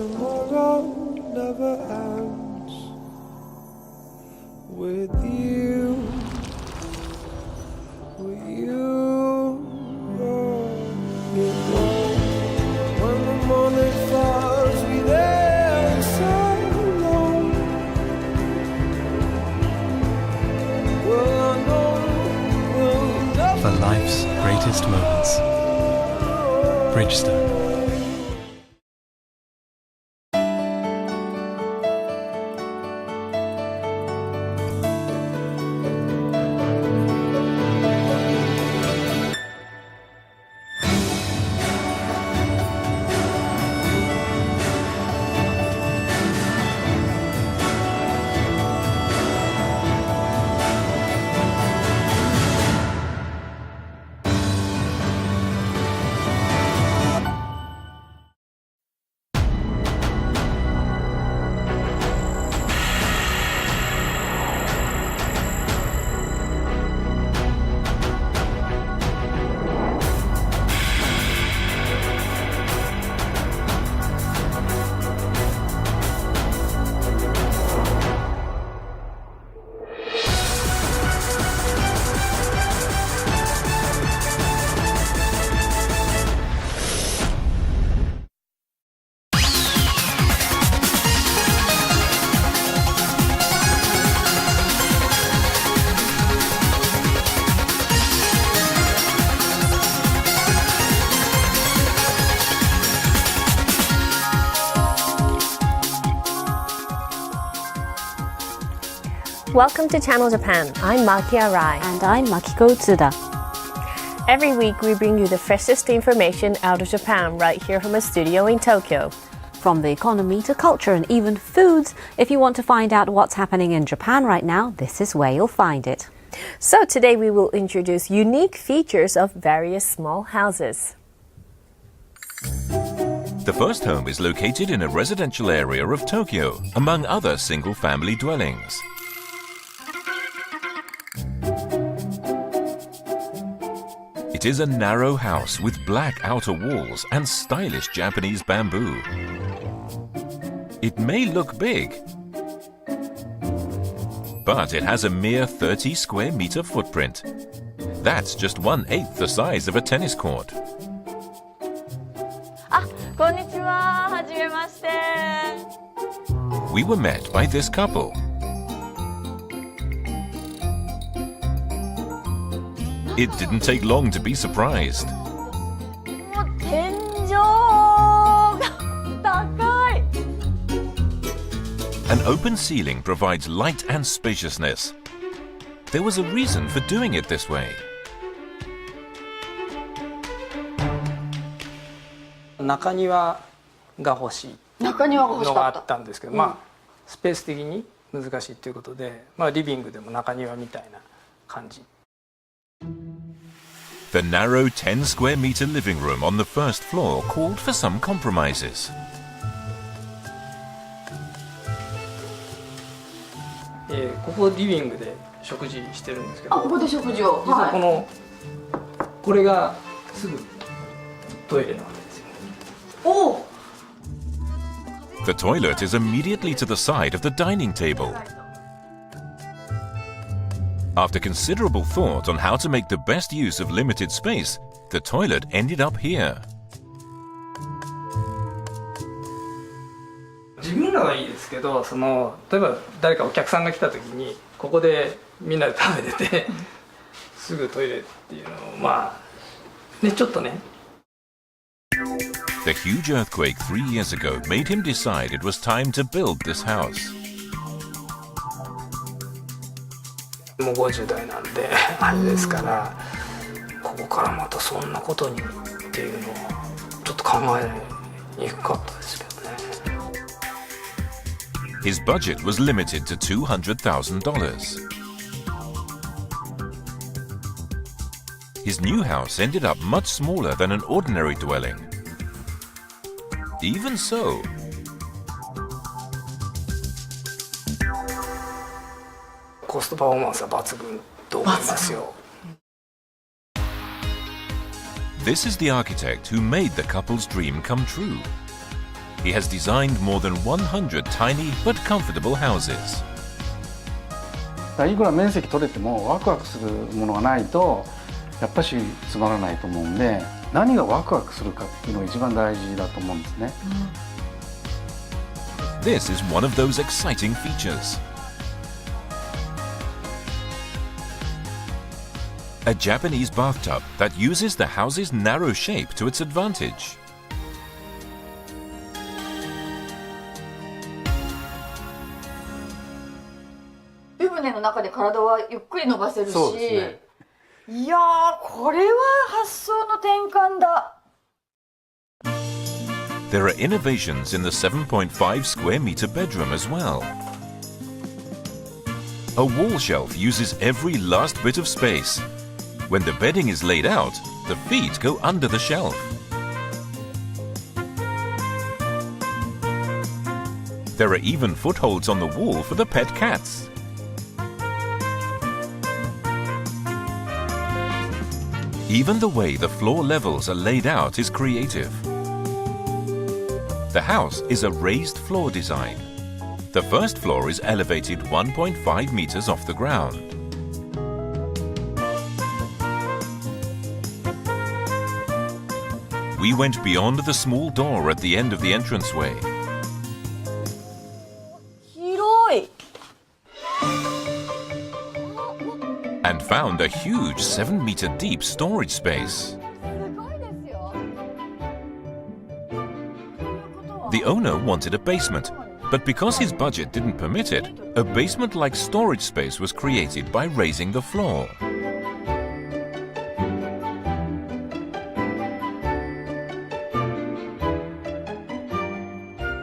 tomorrow never ends with you. With you. You know, when the morning falls, we there so long. Well, I know we'll never For life's greatest moments. Bridgestone. Welcome to Channel Japan. I'm Maki Arai. And I'm Makiko Tsuda. Every week we bring you the freshest information out of Japan right here from a studio in Tokyo. From the economy to culture and even foods, if you want to find out what's happening in Japan right now, this is where you'll find it. So today we will introduce unique features of various small houses. The first home is located in a residential area of Tokyo, among other single-family dwellings. It is a narrow house with black outer walls and stylish Japanese bamboo. It may look big, but it has a mere 30 square meter footprint. That's just 1/8 the size of a tennis court. こんにちは。はじめまして。 We were met by this couple. It didn't take long to be surprised. もう天井が高い。 An open ceiling provides light and spaciousness. There was a reason for doing it this way. 中庭が欲しい中庭が欲しのがあかっ。ったたんですけど、まあスペース的に難しいということで、まあリビングでも中庭みたいな感じ。 The narrow 10 square meter living room on the first floor called for some compromises. ここリビングで食事してるんですけど、あ、ここで食事を。実はこれがすぐトイレなわけですよ。おお。 The toilet is immediately to the side of the dining table. After considerable thought on how to make the best use of limited space, the toilet ended up here. 自分らはいいですけど、例えば誰かお客さんが来た時にここでみんなで食べててすぐトイレっていうのをまあねちょっとね。 The huge earthquake 3 years ago made him decide it was time to build this house. もう50代なんであれですから、ここからまたそんなことにっていうのはちょっと考えにくかったですけどね。 His budget was limited to $200,000. His new house ended up much smaller than an ordinary dwelling. Even so, コストパフォーマンスは抜群と思いますよ。 this is the architect who made the couple's dream come true. he has designed more than 100 tiny but comfortable houses. いくら面積取れてもワクワクするものがないとやっぱしつまらないと思うんで、何がワクワクするかっていうのが一番大事だと思うんですね。This is one of those exciting features. A Japanese bathtub that uses the house's narrow shape to its advantage. 湯船の中で体はゆっくり伸ばせるし、そうですね。いやー、これは発想の転換だ。There are innovations in the 7.5 square meter bedroom as well. A wall shelf uses every last bit of space. When the bedding is laid out, the feet go under the shelf. There are even footholds on the wall for the pet cats. Even the way the floor levels are laid out is creative. The house is a raised floor design. The first floor is elevated 1.5 meters off the ground. We went beyond the small door at the end of the entranceway. 広い。 And found a huge 7-meter deep storage space. すごいですよ。 The owner wanted a basement, but because his budget didn't permit it, a basement-like storage space was created by raising the floor.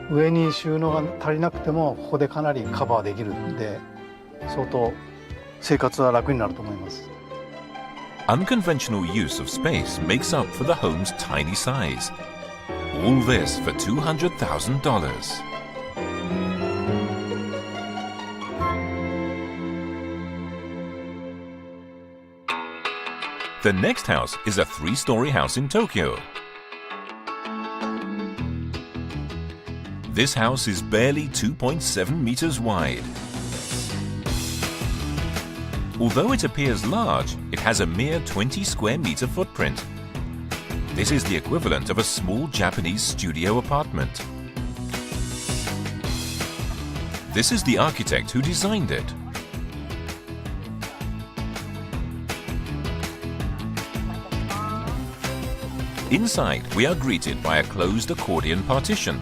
上に収納が足りなくてもここでかなりカバーできるんで、相当生活は楽になると思います。 Unconventional use of space makes up for the home's tiny size. All this for $200,000. The next house is a 3-story house in Tokyo. This house is barely 2.7 meters wide. Although it appears large, it has a mere 20 square meter footprint. This is the equivalent of a small Japanese studio apartment. This is the architect who designed it. Inside, we are greeted by a closed accordion partition.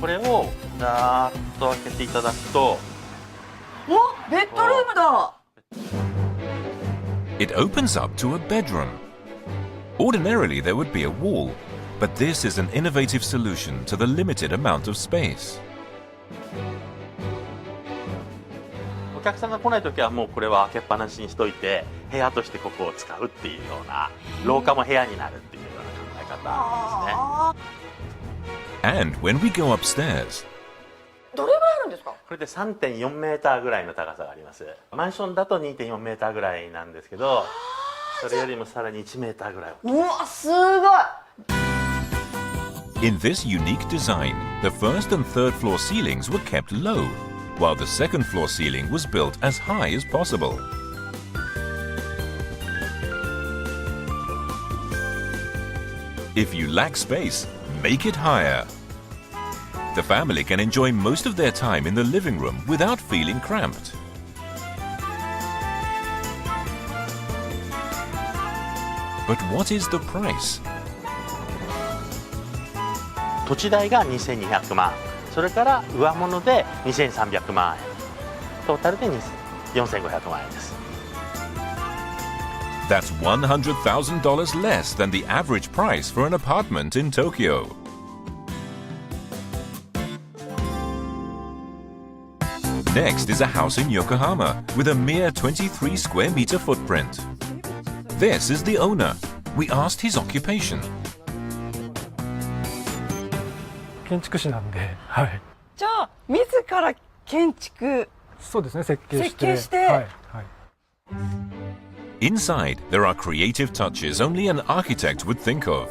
これをだーっと開けていただくと、お、ベッドルームだ。 It opens up to a bedroom. Ordinarily, there would be a wall, but this is an innovative solution to the limited amount of space. お客さんが来ないときはもうこれは開けっぱなしにしといて、部屋としてここを使うっていうような、廊下も部屋になるっていうような考え方ですね。 And when we go upstairs, どれぐらいあるんですか？これで 3.4 メーターぐらいの高さがあります。マンションだと 2.4 メーターぐらいなんですけど、それよりもさらに1メーターぐらい。うわ、すごい。 in this unique design, the first and third floor ceilings were kept low, while the second floor ceiling was built as high as possible. If you lack space, make it higher. The family can enjoy most of their time in the living room without feeling cramped. But what is the price? 土地代が2200万、それから上物で2300万円、トータルで4500万円です。 That's $100,000 less than the average price for an apartment in Tokyo. Next is a house in Yokohama with a mere 23 square meter footprint. This is the owner. We asked his occupation. 建築士なんで、はい。じゃあ自ら建築そうですね、設計して。設計してはいはい。Inside, there are creative touches only an architect would think of.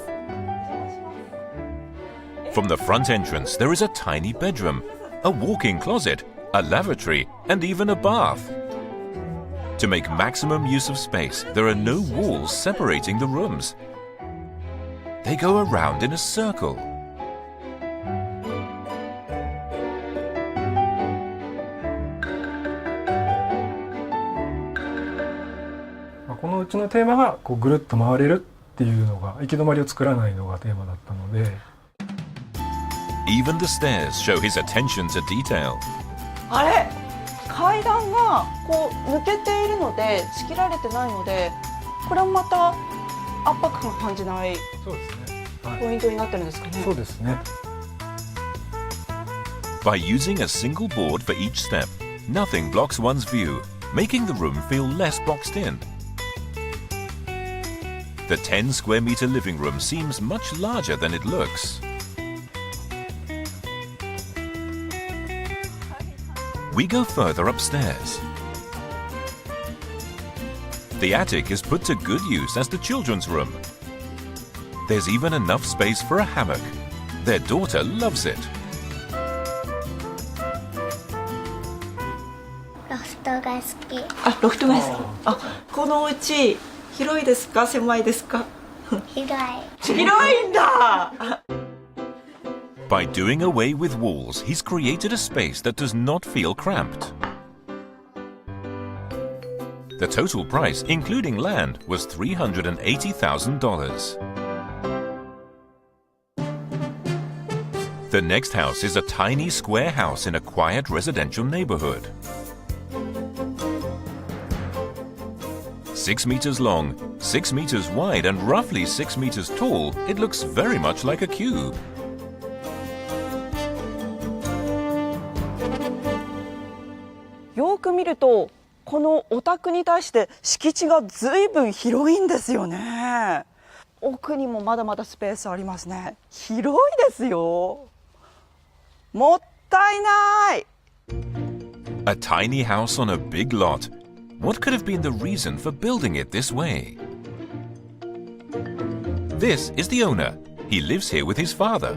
From the front entrance, there is a tiny bedroom, a walk-in closet, a lavatory, and even a bath. To make maximum use of space, there are no walls separating the rooms. They go around in a circle.まあこのうちのテーマがこうぐるっと回れるっていうのが、行き止まりを作らないのがテーマだったので。Even the stairs show his attention to detail. あれ階段がこう抜けているので仕切られてないので、これもまた圧迫感感じないポイントになってるんですかね。そうですね。By using a single board for each step, nothing blocks one's view, making the room feel less boxed in. The 10 square meter living room seems much larger than it looks. We go further upstairs. The attic is put to good use as the children's room. There's even enough space for a hammock. Their daughter loves it. ロフトが好き。あ、ロフトが好き。あ、このうち広いですか、狭いですか。広い。広いんだ。By doing away with walls, he's created a space that does not feel cramped. The total price, including land, was $380,000. The next house is a tiny square house in a quiet residential neighborhood. 6 meters long, 6 meters wide, and roughly 6 meters tall, it looks very much like a cube. よく見るとこのお宅に対して敷地がずいぶん広いんですよね。奥にもまだまだスペースありますね。広いですよ。もったいない。 A tiny house on a big lot. What could have been the reason for building it this way? This is the owner. He lives here with his father.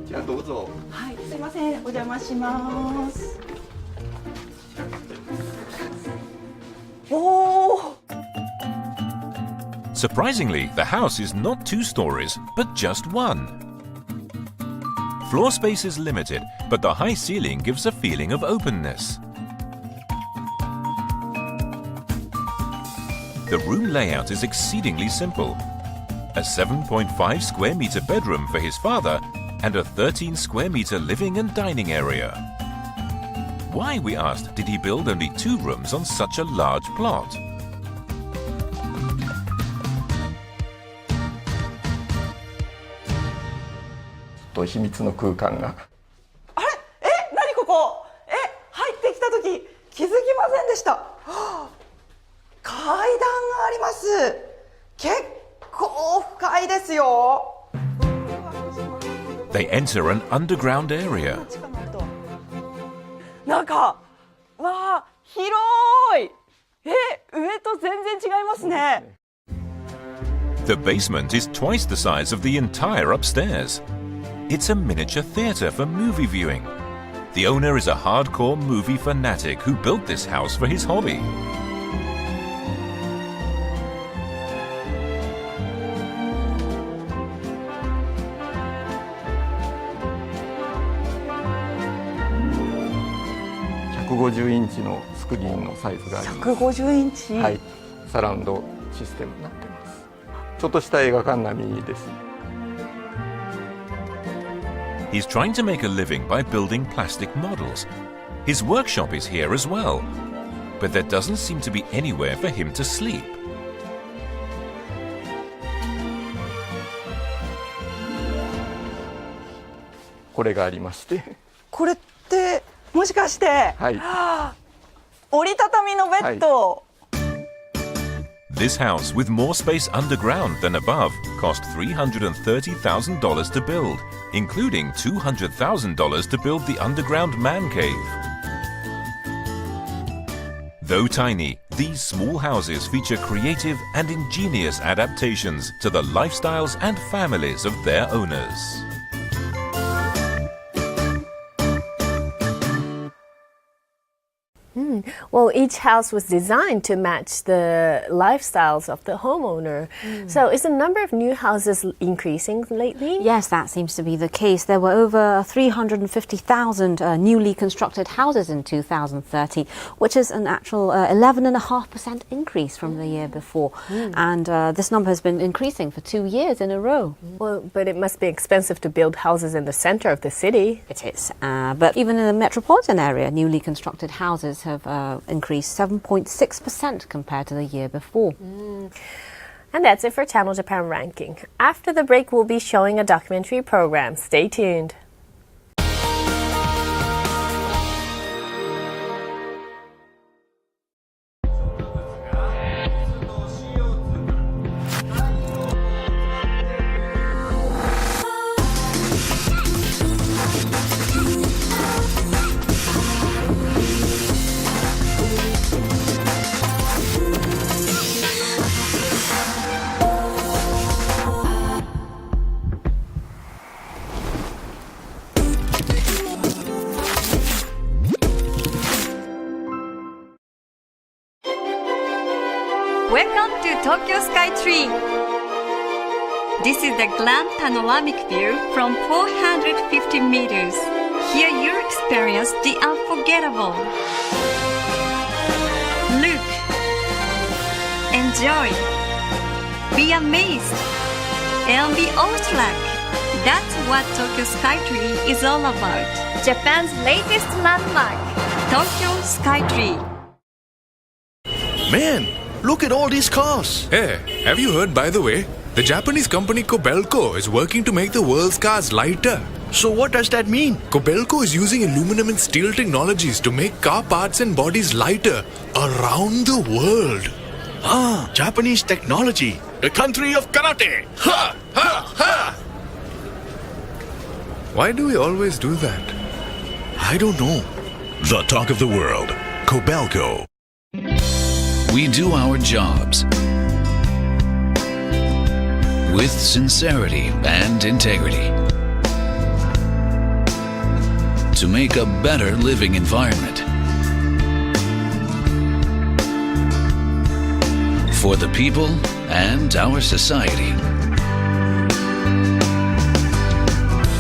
じゃあどうぞ。はい、すいません、お邪魔します。おー。 Surprisingly, the house is not 2 stories, but just 1. Floor space is limited, but the high ceiling gives a feeling of openness. The room layout is exceedingly simple. A 7.5 square meter bedroom for his father and a 13 square meter living and dining area. Why, we asked, did he build only 2 rooms on such a large plot? と秘密の空間が。あれ、何ここ。入ってきた時気づきませんでした。階段があります。結構深いですよ。 They enter an underground area. なんか、わあ、広い。上と全然違いますね。 The basement is twice the size of the entire upstairs. It's a miniature theater for movie viewing. The owner is a hardcore movie fanatic who built this house for his hobby.150インチのスクリーンのサイズがあります。150インチ。はい、サラウンドシステムになってます。ちょっとした映画館並みです。 He's trying to make a living by building plastic models. His workshop is here as well, but there doesn't seem to be anywhere for him to sleep. これがありまして。これってもしかして、はい、折りたたみのベッド。はい This house, with more space underground than above, cost $330,000 to build, including $200,000 to build the underground man cave. Though tiny, These small houses feature creative and ingenious adaptations to the lifestyles and families of their owners. Well, each house was designed to match the lifestyles of the homeowner. So is the number of new houses increasing lately? Yes, that seems to be the case. There were over 350,000 newly constructed houses in 2013, which is an actual 11.5% increase from the year before. And this number has been increasing for 2 years in a row. Well, but it must be expensive to build houses in the center of the city. It is. But even in the metropolitan area, newly constructed houses have increased 7.6% compared to the year before. And that's it for Channel Japan Ranking. After the break, we'll be showing a documentary program. Stay tuned. Welcome to Tokyo Skytree. This is the grand panoramic view from 450 meters. Here you experience the unforgettable. Look, enjoy, be amazed, and be awestruck. That's what Tokyo Skytree is all about. Japan's latest landmark, Tokyo Skytree. Man, look at all these cars. Hey, have you heard, by the way? The Japanese company Kobelco is working to make the world's cars lighter. So what does that mean? Kobelco is using aluminum and steel technologies to make car parts and bodies lighter around the world. Ah, Japanese technology. The country of karate. Ha! Ha! Ha! Why do we always do that? I don't know. The talk of the world. Kobelco. We do our jobs with sincerity and integrity to make a better living environment for the people and our society.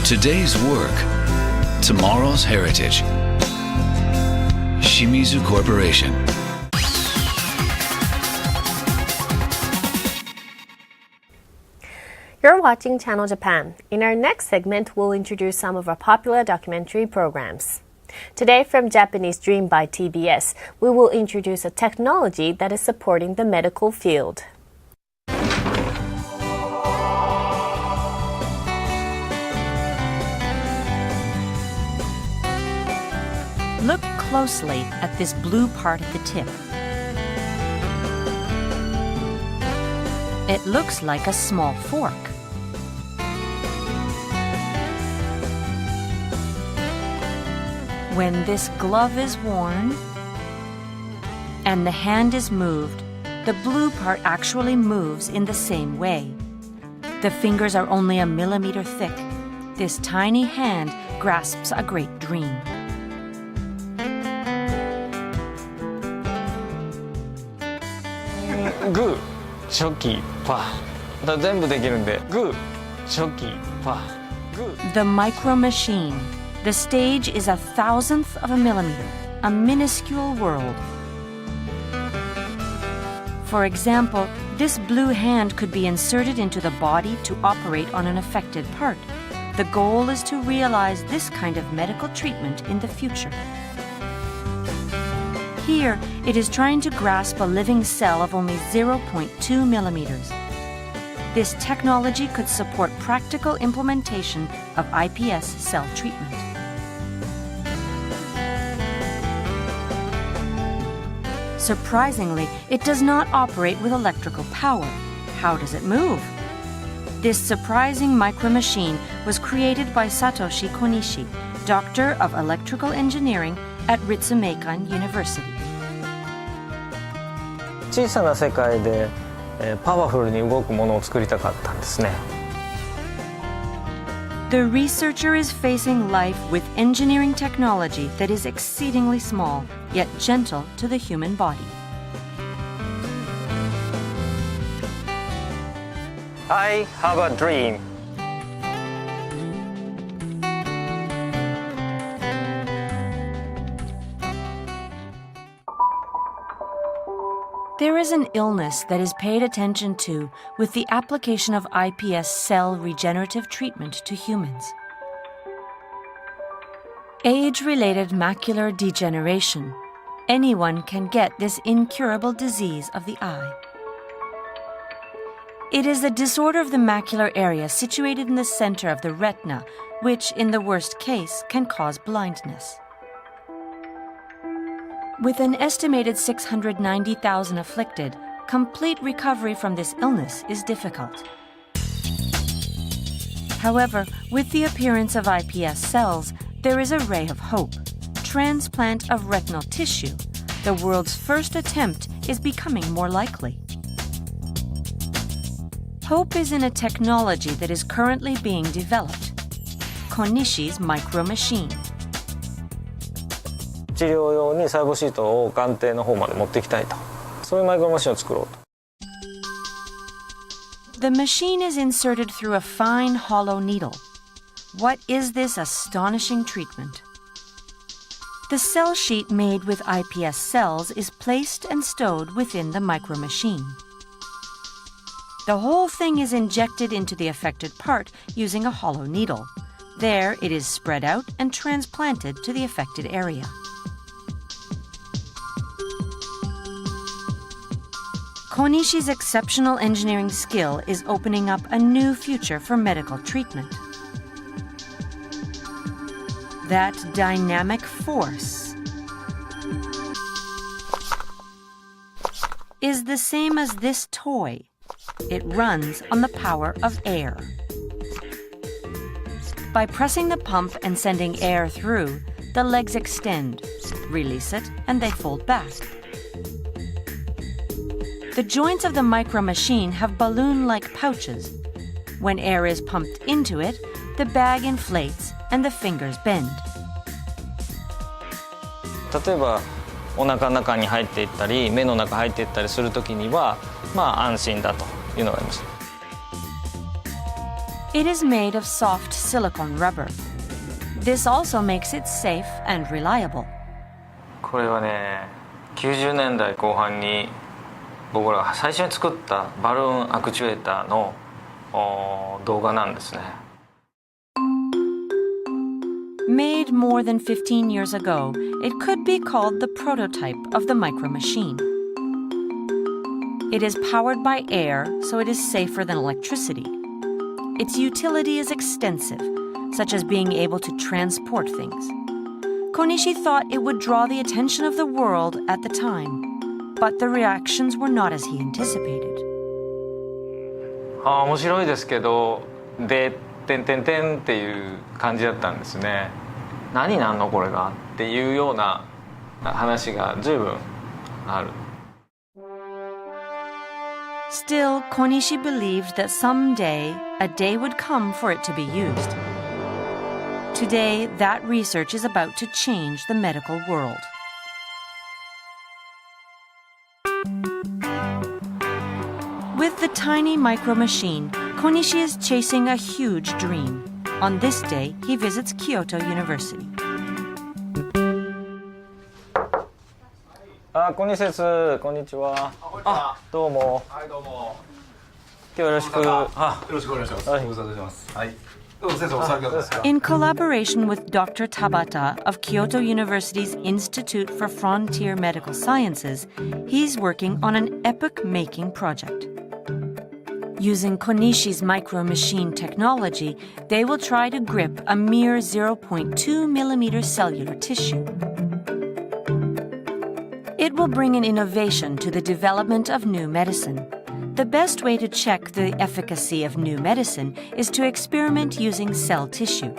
Today's work, tomorrow's heritage. Shimizu Corporation. You're watching Channel Japan. In our next segment, we'll introduce some of our popular documentary programs. Today from Japanese Dream by TBS, we will introduce a technology that is supporting the medical field. Look closely at this blue part at the tip. It looks like a small fork. When this glove is worn and the hand is moved, the blue part actually moves in the same way. The fingers are only a millimeter thick. This tiny hand grasps a great dream. Good. チョキパーだ全部できるんでグーチョキパーグー The micro machine. The stage is a thousandth of a millimeter, a minuscule world. For example, this blue hand could be inserted into the body to operate on an affected part. The goal is to realize this kind of medical treatment in the future. Here, it is trying to grasp a living cell of only 0.2 millimeters. This technology could support practical implementation of iPS cell treatment. Surprisingly, it does not operate with electrical power. How does it move? This surprising micro-machine was created by Satoshi Konishi, Doctor of Electrical Engineering at Ritsumeikan University. 小さな世界で、パワフルに動くものを作りたかったんですね。The researcher is facing life with engineering technology that is exceedingly small, yet gentle to the human body. I have a dream. There is an illness that is paid attention to with the application of iPS cell regenerative treatment to humans. Age-related macular degeneration. Anyone can get this incurable disease of the eye. It is a disorder of the macular area situated in the center of the retina, which, in the worst case, can cause blindness. With an estimated 690,000 afflicted, complete recovery from this illness is difficult. However, with the appearance of iPS cells, there is a ray of hope. Transplant of retinal tissue, the world's first attempt, is becoming more likely. Hope is in a technology that is currently being developed, Konishi's micro machine. 治療用に細胞シートを眼底の方まで持っていきたいと、そういうマイクロマシンを作ろうと。The machine is inserted through a fine hollow needle. What is this astonishing treatment? The cell sheet made with iPS cells is placed and stowed within the micro machine. The whole thing is injected into the affected part using a hollow needle. There it is spread out and transplanted to the affected area. Konishi's exceptional engineering skill is opening up a new future for medical treatment. That dynamic force is the same as this toy. It runs on the power of air. By pressing the pump and sending air through, the legs extend, release it, and they fold back. The joints of the micro machine have balloon-like pouches. When air is pumped into it, the bag inflates and the fingers bend. 例えばお腹の中に入っていったり目の中に入っていったりするときには安心だというのがあります。It is made of soft silicone rubber. This also makes it safe and reliable. これはね、90年代後半に僕らが最初に作ったバルーンアクチュエーターの動画なんですね。Made more than 15 years ago, it could be called the prototype of the micro machine. It is powered by air, so it is safer than electricity. Its utility is extensive, such as being able to transport things. Konishi thought it would draw the attention of the world at the time, but the reactions were not as he anticipated. 面白いですけど、で、てんてんてんっていう感じだったんですね。何なんのこれがっていうような話が随分ある。Still, Konishi believed that someday a day would come for it to be used. Today, that research is about to change the medical world. With the tiny micro machine, Konishi is chasing a huge dream. On this day, he visits Kyoto University. こんにちは。こんにちは。どうも。はい、どうも。今日よろしく。よろしくお願いします。ご無沙汰してます。はい。どうぞ先生お酒ですか。 In collaboration with Dr. Tabata of Kyoto University's Institute for Frontier Medical Sciences, he's working on an epoch-making project. Using Konishi's micro machine technology, they will try to grip a mere 0.2 millimeter cellular tissue. It will bring an innovation to the development of new medicine. The best way to check the efficacy of new medicine is to experiment using cell tissue.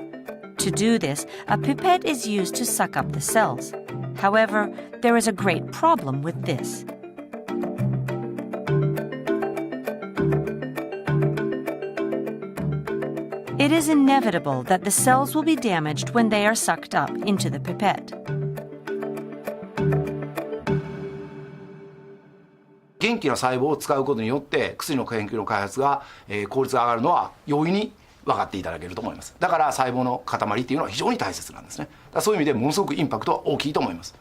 To do this, a pipette is used to suck up the cells. However, there is a great problem with this. It is inevitable that the cells will be damaged when they are sucked up into the pipette. 元気な細胞を使うことによって薬の研究の開発が、効率が上がるのは容易に分かっていただけると思います。だから細胞の塊っていうのは非常に大切なんですね。だからそういう意味でものすごくインパクトは大きいと思います。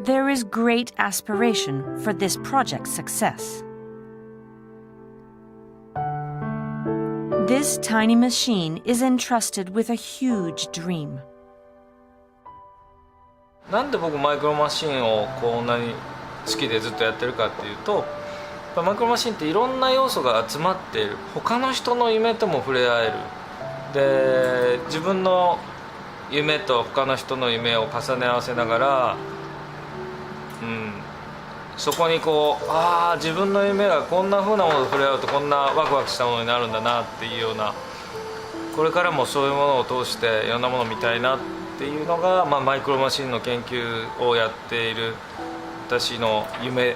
There is great aspiration for this project's success. This tiny machine is entrusted with a huge dream. なんで僕マイクロマシンをこんなに好きでずっとやってるかっていうと、マイクロマシンっていろんな要素が集まっている。他の人の夢とも触れ合える。で、自分の夢と他の人の夢を重ね合わせながら、そこにこう、自分の夢がこんな風なものと触れ合うとこんなワクワクしたものになるんだなっていうような、これからもそういうものを通していろんなものを見たいなっていうのが、マイクロマシンの研究をやっている私の夢。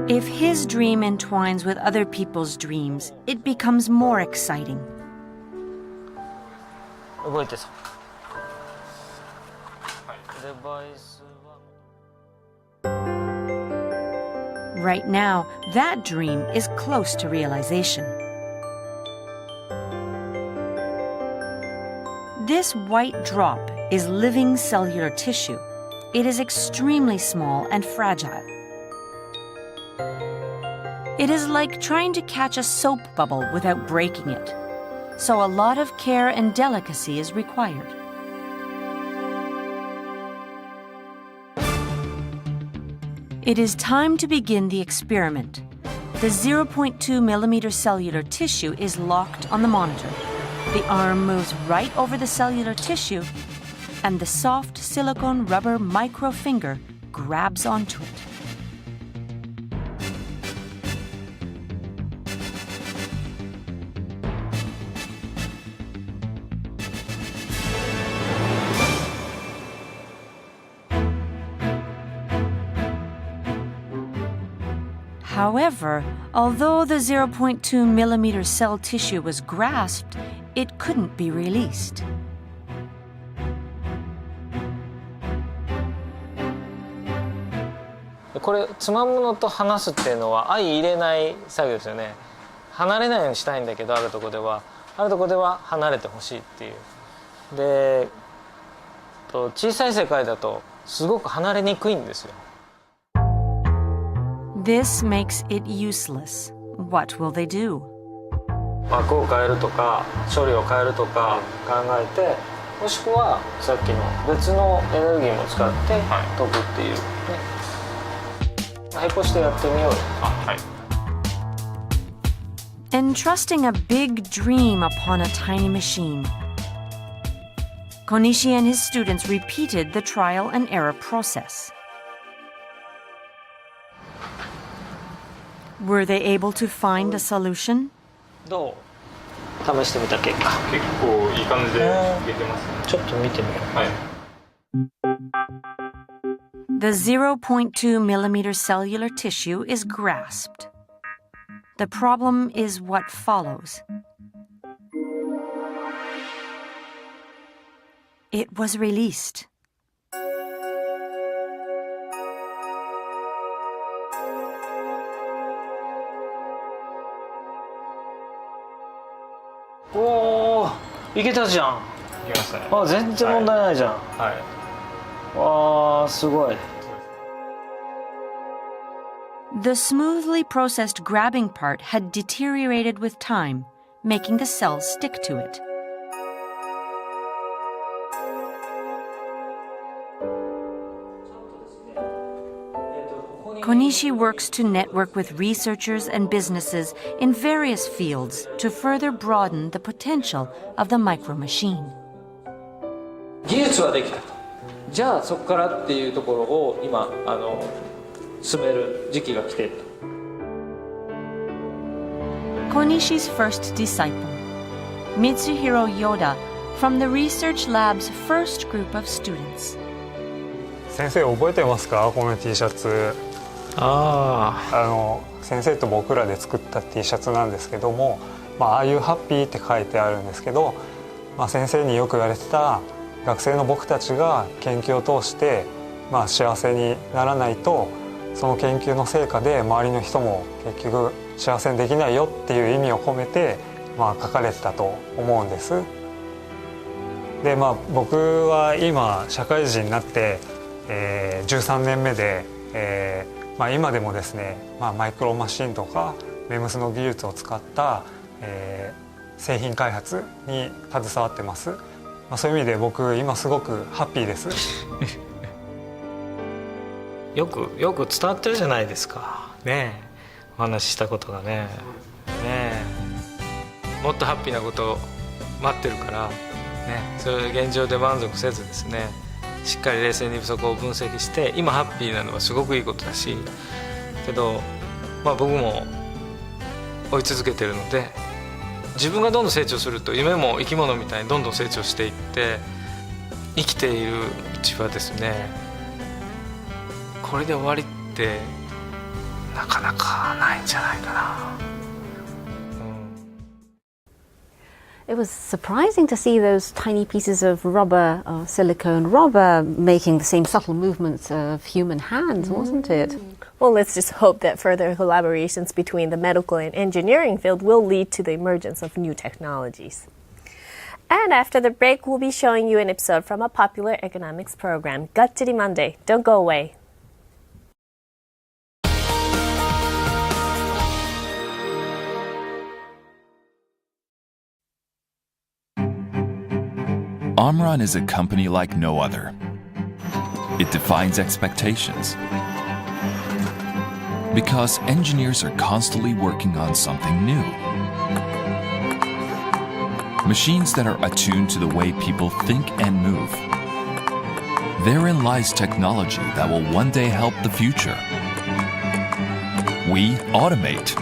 If his dream entwines with other people's dreams, it becomes more exciting. 動いてそう。Right now, that dream is close to realization. This white drop is living cellular tissue. It is extremely small and fragile. It is like trying to catch a soap bubble without breaking it. So a lot of care and delicacy is required. It is time to begin the experiment. The 0.2 millimeter cellular tissue is locked on the monitor. The arm moves right over the cellular tissue, and the soft silicone rubber micro finger grabs onto it. However, although the 0.2 millimeter cell tissue was grasped, it couldn't be released. This これつまむのと離すっていうのは相入れない作業ですよね。離れないようにしたいんだけど、あるとこでは離れてほしいっていう。で、小さい世界だとすごく離れにくいんですよ。This makes it useless. What will they do? 枠を変えるとか処理を変えるとか考えて、もしくはさっきの別のエネルギーも使って解くっていうね。並行してやってみようよ。はい。Entrusting a big dream upon a tiny machine. Konishi and his students repeated the trial and error process. Were they able to find a solution? どう？試してみた結果。結構いい感じで出てますね。ちょっと見てみよう。はい。The 0.2 millimeter cellular tissue is grasped. The problem is what follows. It was released. Oh, いけたじゃん。いけましたね。あ、全然問題ないじゃん。はい。わあ、すごい。The smoothly processed grabbing part had deteriorated with time, making the cells stick to it. Konishi works to network with researchers and businesses in various fields to further broaden the potential of the micro machine. 技術はできた。じゃあそこからっていうところを今進める時期が来ている。Konishi's first disciple, Mitsuhiro Yoda, from the research lab's first group of students. 先生覚えてますか？この T シャツ。先生と僕らで作った T シャツなんですけども、ああいうハッピーって書いてあるんですけど、先生によく言われてた学生の僕たちが研究を通して、幸せにならないとその研究の成果で周りの人も結局幸せにできないよっていう意味を込めて、書かれてたと思うんです。で、僕は今社会人になって、13年目で、今でもですね、マイクロマシンとかMEMSの技術を使った、製品開発に携わってます。そういう意味で僕今すごくハッピーです。よく伝わってるじゃないですかね。お話ししたことがね。もっとハッピーなこと待ってるからね。それ現状で満足せずですね、しっかり冷静にそこを分析して今ハッピーなのはすごくいいことだし、けど僕も追い続けてるので、自分がどんどん成長すると夢も生き物みたいにどんどん成長していって、生きているうちはですね、これで終わりってなかなかないんじゃないかな。It was surprising to see those tiny pieces of rubber, silicone rubber, making the same subtle movements of human hands, wasn't it? Well, let's just hope that further collaborations between the medical and engineering field will lead to the emergence of new technologies. And after the break, we'll be showing you an episode from a popular economics program, Gattari Monday. Don't go away. Omron is a company like no other. It defines expectations because engineers are constantly working on something new. Machines that are attuned to the way people think and move. Therein lies technology that will one day help the future. We automate.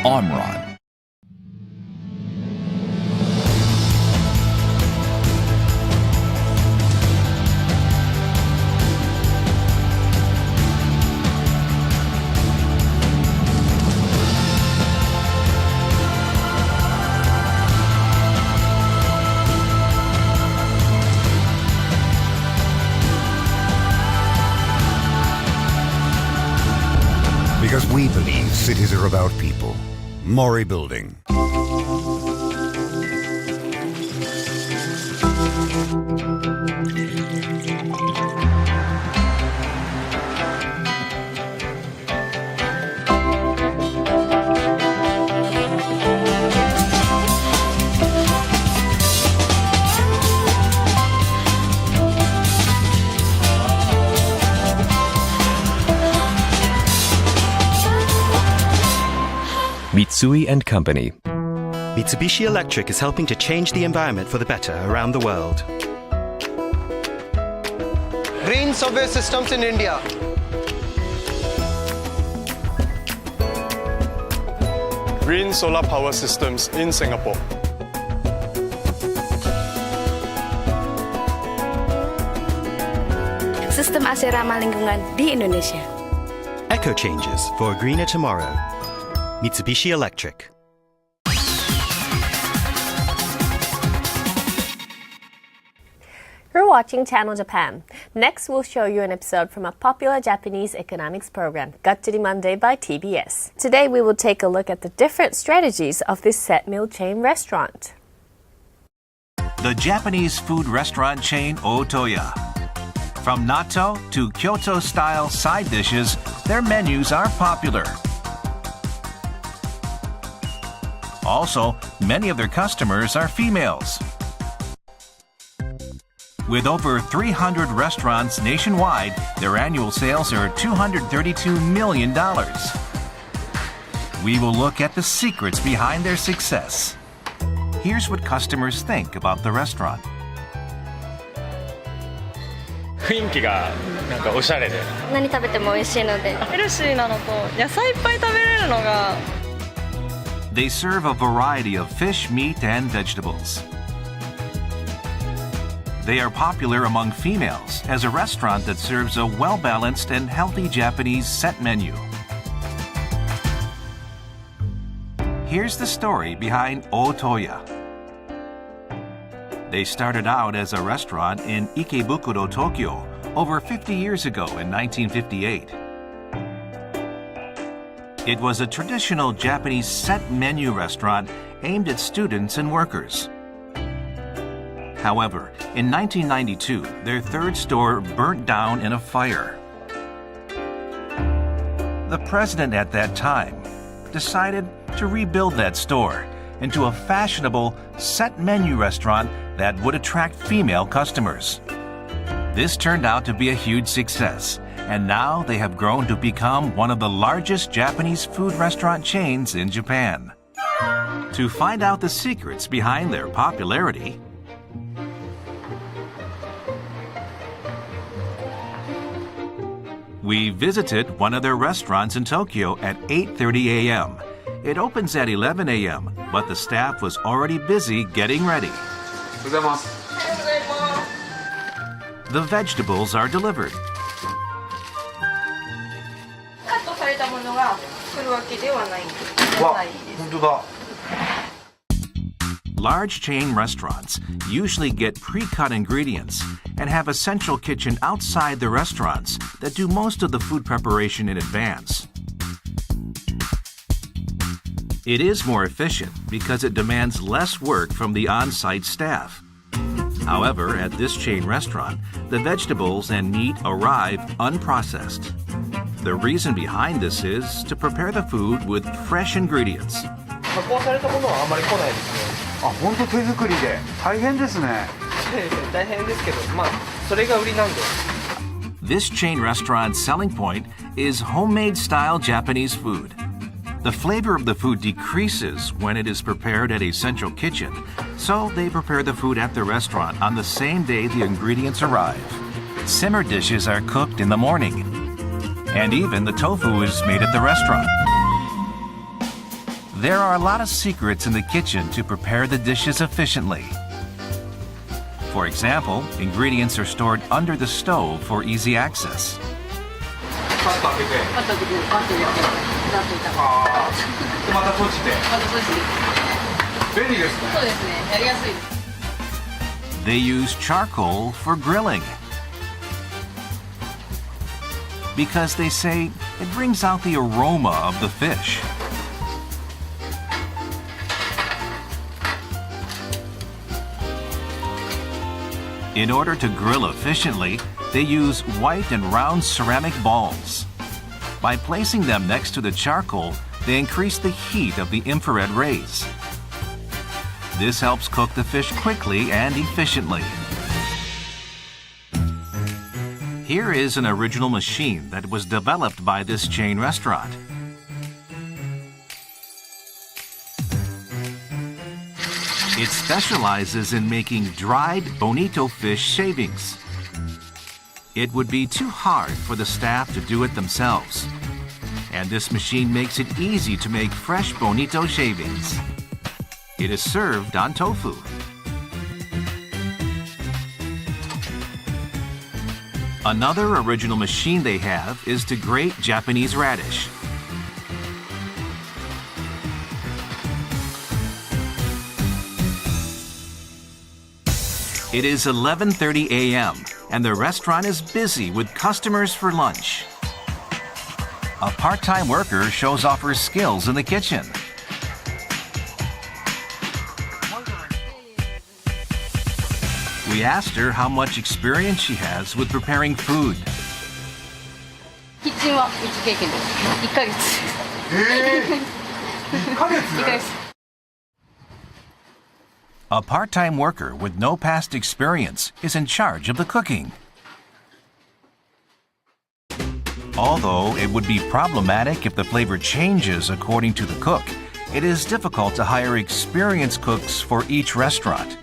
Omron. Because we believe cities are about people. Mori Building. Mitsui & Company. Mitsubishi Electric is helping to change the environment for the better around the world. Green subway systems in India. Green solar power systems in Singapore. Sistem AC ramah lingkungan di Indonesia. Eco changes for a greener tomorrow. Mitsubishi Electric. You're watching Channel Japan. Next, we'll show you an episode from a popular Japanese economics program, Gattari Monday by TBS. Today, we will take a look at the different strategies of this set meal chain restaurant. The Japanese food restaurant chain Otoya. From natto to Kyoto-style side dishes, their menus are popular. Also, many of their customers are females. With over 300 restaurants nationwide, their annual sales are $232 million. We will look at the secrets behind their success. Here's what customers think about the restaurant. 雰囲気がなんかおしゃれで、何食べても美味しいので、ヘルシーなのと野菜いっぱい食べれるのが。They serve a variety of fish, meat, and vegetables. They are popular among females as a restaurant that serves a well-balanced and healthy Japanese set menu. Here's the story behind Otoya. They started out as a restaurant in Ikebukuro, Tokyo, over 50 years ago in 1958. It was a traditional Japanese set menu restaurant aimed at students and workers. However, in 1992, their third store burnt down in a fire. The president at that time decided to rebuild that store into a fashionable set menu restaurant that would attract female customers. This turned out to be a huge success, and now they have grown to become one of the largest Japanese food restaurant chains in Japan. To find out the secrets behind their popularity, we visited one of their restaurants in Tokyo at 8:30 a.m. It opens at 11 a.m., but the staff was already busy getting ready. The vegetables are delivered. Large chain restaurants usually get pre-cut ingredients and have a central kitchen outside the restaurants that do most of the food preparation in advance. It is more efficient because it demands less work from the on-site staff. However, at this chain restaurant, the vegetables and meat arrive unprocessed. The reason behind this is to prepare the food with fresh ingredients. 加工されたものはあまり来ないですね。あ、本当手作りで大変ですね。大変ですけど、まあそれが売りなんで。This chain restaurant's selling point is homemade style Japanese food. The flavor of the food decreases when it is prepared at a central kitchen, so they prepare the food at the restaurant on the same day the ingredients arrive. Simmer dishes are cooked in the morning, and even the tofu is made at the restaurant. There are a lot of secrets in the kitchen to prepare the dishes efficiently. For example, ingredients are stored under the stove for easy access. They use charcoal for grilling because they say it brings out the aroma of the fish. In order to grill efficiently, they use white and round ceramic balls. By placing them next to the charcoal, they increase the heat of the infrared rays. This helps cook the fish quickly and efficiently. Here is an original machine that was developed by this chain restaurant. It specializes in making dried bonito fish shavings. It would be too hard for the staff to do it themselves. And this machine makes it easy to make fresh bonito shavings. It is served on tofu. Another original machine they have is to grate Japanese radish. It is 11:30 a.m. and the restaurant is busy with customers for lunch. A part-time worker shows off her skills in the kitchen. We asked her how much experience she has with preparing food. キッチンは未経験です。1ヶ月。1ヶ月。 A part-time worker with no past experience is in charge of the cooking. Although it would be problematic if the flavor changes according to the cook, it is difficult to hire experienced cooks for each restaurant.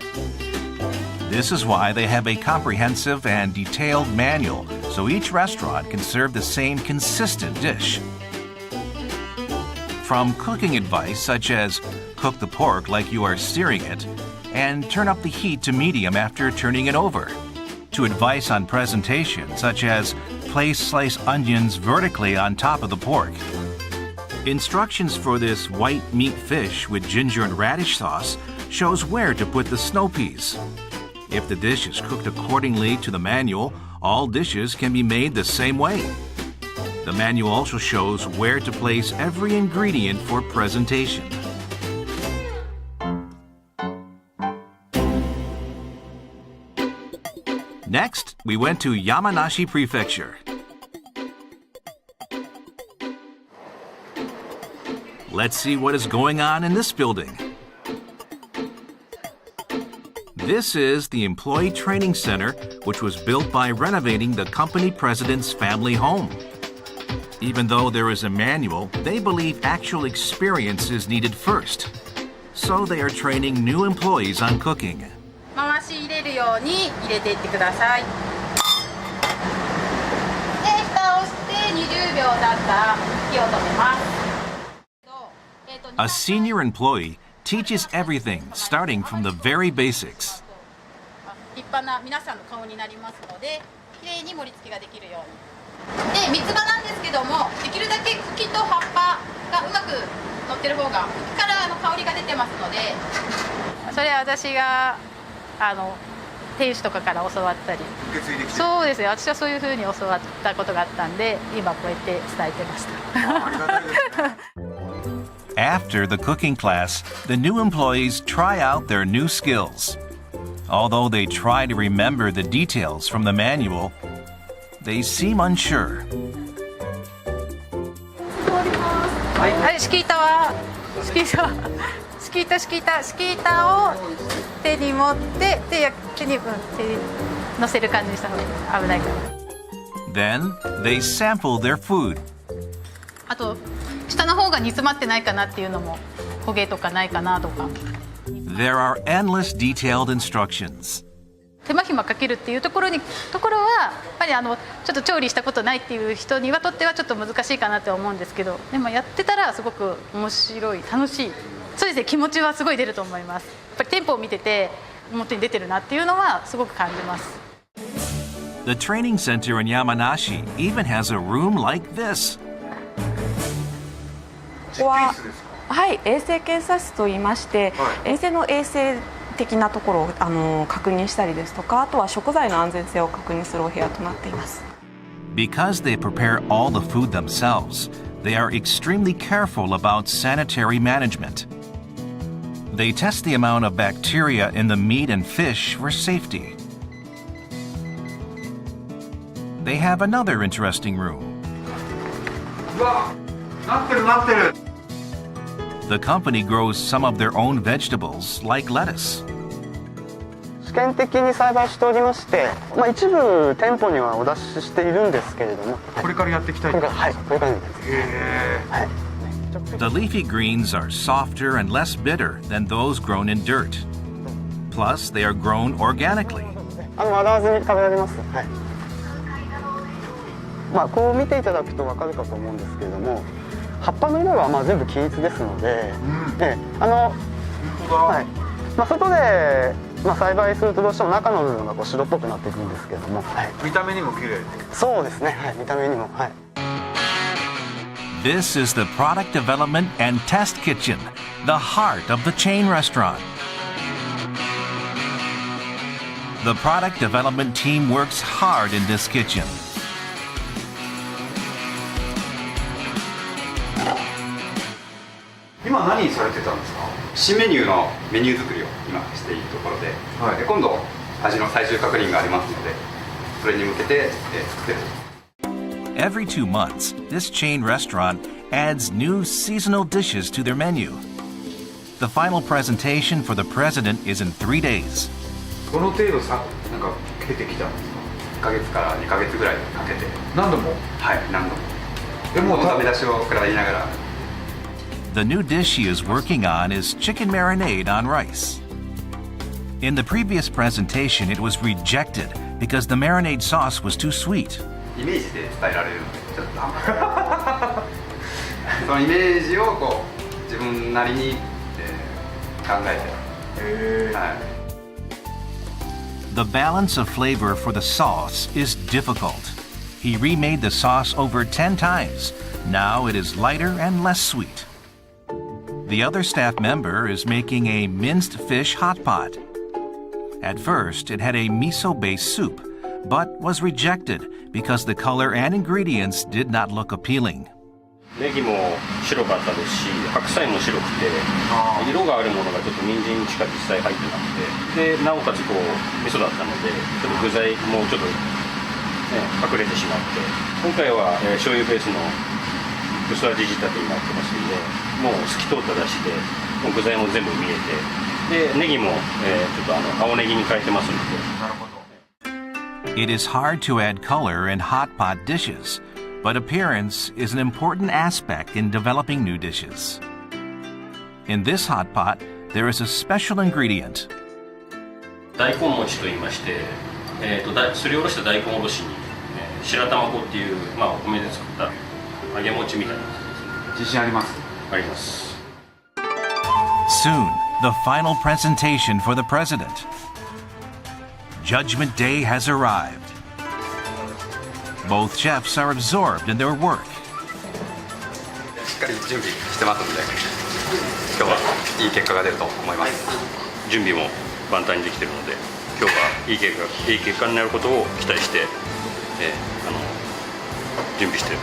This is why they have a comprehensive and detailed manual so each restaurant can serve the same consistent dish. From cooking advice such as cook the pork like you are searing it, and turn up the heat to medium after turning it over. To advice on presentation, such as place sliced onions vertically on top of the pork. Instructions for this white meat fish with ginger and radish sauce shows where to put the snow peas. If the dish is cooked accordingly to the manual, all dishes can be made the same way. The manual also shows where to place every ingredient for presentation. Next, we went to Yamanashi Prefecture. Let's see what is going on in this building. This is the Employee Training Center, which was built by renovating the company president's family home. Even though there is a manual, they believe actual experience is needed first. So they are training new employees on cooking. 回し入れるように入れていってください。で、蓋をして20秒経ったら火を止めます。 A senior employee teaches everything, starting from the very basics. 立派な皆さんの顔になりますので、きれいに盛り付けができるように。で、三つ葉なんですけども、できるだけ茎と葉っぱがうまく乗ってる方が茎から香りが出てますので、それは私が店主とかから教わったり、そうですね。私はそういう風に教わったことがあったんで、今こうやって伝えてました。After the cooking class, the new employees try out their new skills. Although they try to remember the details from the manual, they seem unsure. はい、敷板は敷板を手に持って手に乗せる感じにした方が危ないから。 Then they sample their food. あと下の方が煮詰まってないかなっていうのも焦げとかないかなとか。 There are endless detailed instructions. 手間暇かけるっていうところはやっぱりちょっと調理したことないっていう人にはとってはちょっと難しいかなと思うんですけど、でもやってたらすごく面白い楽しい、そうですね、気持ちはすごい出ると思います。やっぱり店舗を見てて表に出てるなっていうのはすごく感じます。 The training center in Yamanashi even has a room like this. ここははい衛生検査室といいまして、衛生の衛生的なところを確認したりですとか、あとは食材の安全性を確認するお部屋となっています。 Because they prepare all the food themselves, they are extremely careful about sanitary management. They test the amount of bacteria in the meat and fish for safety. They have another interesting room. The company grows some of their own vegetables, like lettuce. 試験的に栽培しておりまして、一部店舗にはお出ししているんですけれども、これからやっていきたい。はい、これからやっていきたいです。はい。 The leafy greens are softer and less bitter than those grown in dirt. Plus, they are grown organically. 洗わずに食べられます。はい。こう見ていただくと分かるかと思うんですけれども、葉っぱの色は全部均一ですので、はい。外で栽培するとどうしても中の部分が白っぽくなっていくんですけれども、はい、見た目にも綺麗。そうですね。はい、見た目にもはい。 This is the product development and test kitchen, the heart of the chain restaurant. The product development team works hard in this kitchen. 今何されてたんですか？新メニューのメニュー作りを今しているところで、で今度味の最終確認がありますので、それに向けて作ってる。 Every 2 months, this chain restaurant adds new seasonal dishes to their menu. The final presentation for the president is in 3 days. どの程度なんかかけてきたんですか？1ヶ月から2ヶ月ぐらいかけて。何度も？はい、何度も。でも食べ出しを食らいながら。 The new dish she is working on is chicken marinade on rice. In the previous presentation, it was rejected because the marinade sauce was too sweet. イメージで伝えられるので、ちょっとそのイメージを自分なりに、考えてはい。 The balance of flavor for the sauce is difficult. He remade the sauce over 10 times. Now it is lighter and less sweet. The other staff member is making a minced fish hot pot. At first, it had a miso-based soup, but was rejected because the color and ingredients did not look appealing. ネギも白かったですし、白菜も白くて、色があるものがちょっと人参しか実際入ってなくて、でなおかつこう味噌だったので、ちょっと具材もちょっと、隠れてしまって、今回は、醤油ベースの薄味仕立てになってますんで、もう透き通った出汁で、もう具材も全部見えて、でネギも、ちょっと青ネギに変えてますので。It is hard to add color in hot pot dishes, but appearance is an important aspect in developing new dishes. In this hot pot, there is a special ingredient. 大根餅と言いまして、すりおろした大根おろしに、白玉粉っていう、お米で作った揚げ餅みたいなやつですね。自信あります？あります。Soon, the final presentation for the president. Judgment Day has arrived. Both chefs are absorbed in their work. しっかり準備してますので、今日はいい結果が出ると思います。準備も万端にできているので、今日はいい結果になることを期待して、準備して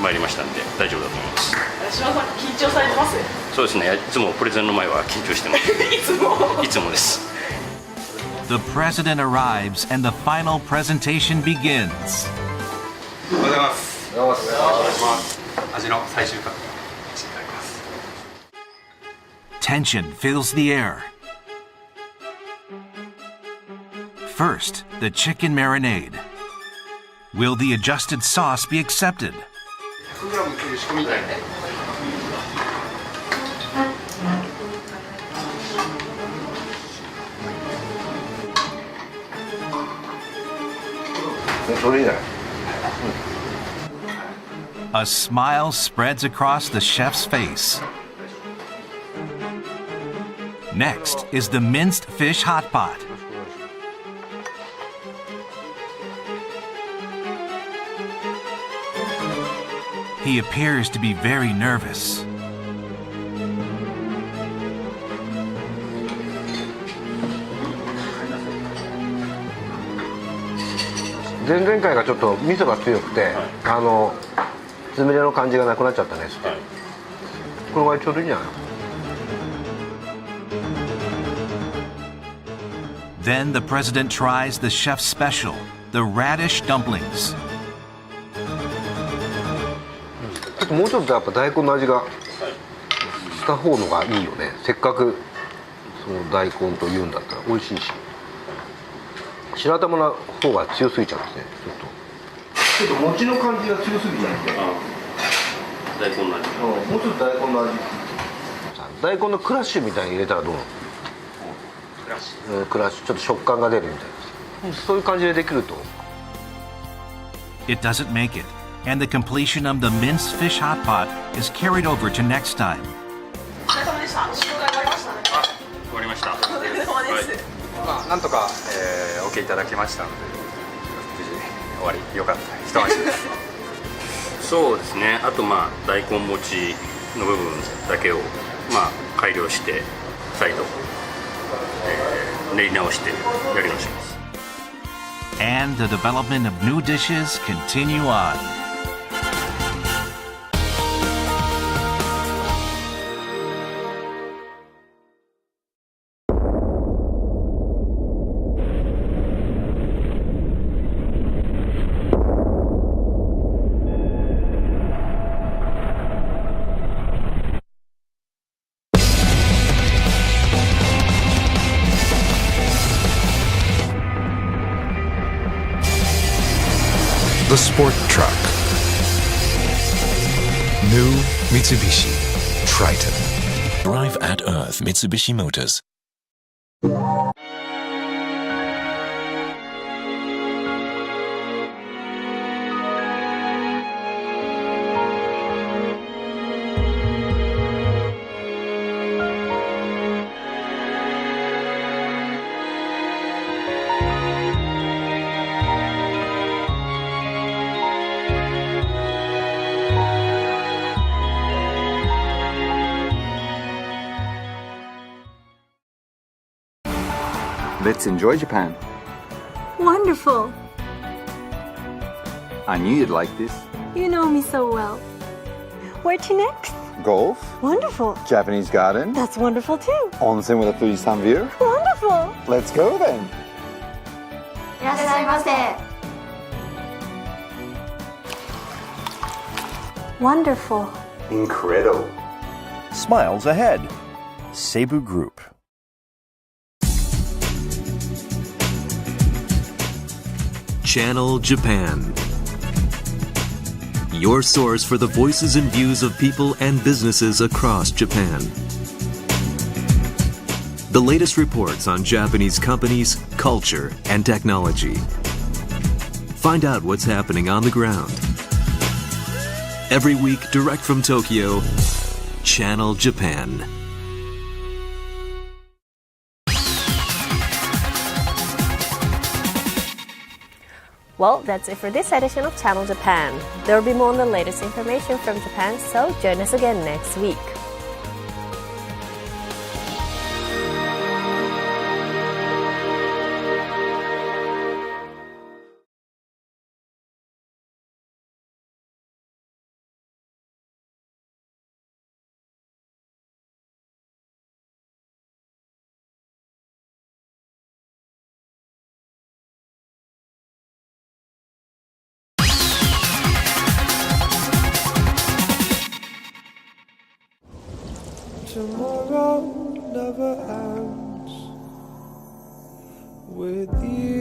まいりましたので大丈夫だと思います。島さん緊張されてます？そうですね。いつもプレゼンの前は緊張してます。いつもです。The president arrives and the final presentation begins. おはようございます。おはようございます。味の最終確認をしていただきます。Tension fills the air. First, the chicken marinade. Will the adjusted sauce be accepted? 100g という仕込みみたいで。A smile spreads across the chef's face. Next is the minced fish hot pot. He appears to be very nervous. 前々回がちょっと味噌が強くて、つみれの感じがなくなっちゃったねって、このぐらいちょうどいいんじゃない？ Then the president tries the chef's special, the radish dumplings. ちょっともうちょっとやっぱ大根の味がした方のがいいよね。せっかくその大根というんだったら美味しいし。白玉の方が強すぎちゃうんですね。ちょっと餅の感じが強すぎちゃうんで。大根の味。もうちょっと大根の味。大根のクラッシュみたいに入れたらどうなの？クラッシュ。クラッシュちょっと食感が出るみたいな。そういう感じでできると。It doesn't make it, and the completion of the minced fish hot pot is carried over to next time. お疲れ様でした。仕事が終わりましたね。終わりました。お疲れ様です。なんとか、OK いただきましたので、無事終わり良かった。一安心です。そうですね。あと大根餅の部分だけを改良して再度、練り直してやり直します。And the development of new dishes continue on. The Sport Truck. New Mitsubishi Triton. Drive at Earth Mitsubishi Motors. Let's enjoy Japan. Wonderful. I knew you'd like this. You know me so well. Where to next? Golf, Wonderful. Japanese garden, That's wonderful too. onsen with a Fujisan view. Wonderful. Let's go then. いらっしゃいませ。Wonderful. Incredible. Smiles ahead. Seibu Group. Channel Japan. Your source for the voices and views of people and businesses across Japan. The latest reports on Japanese companies, culture, and technology. Find out what's happening on the ground. Every week, direct from Tokyo, Channel Japan. Well, that's it for this edition of Channel Japan. There will be more on the latest information from Japan, so join us again next week. Tomorrow never ends with you.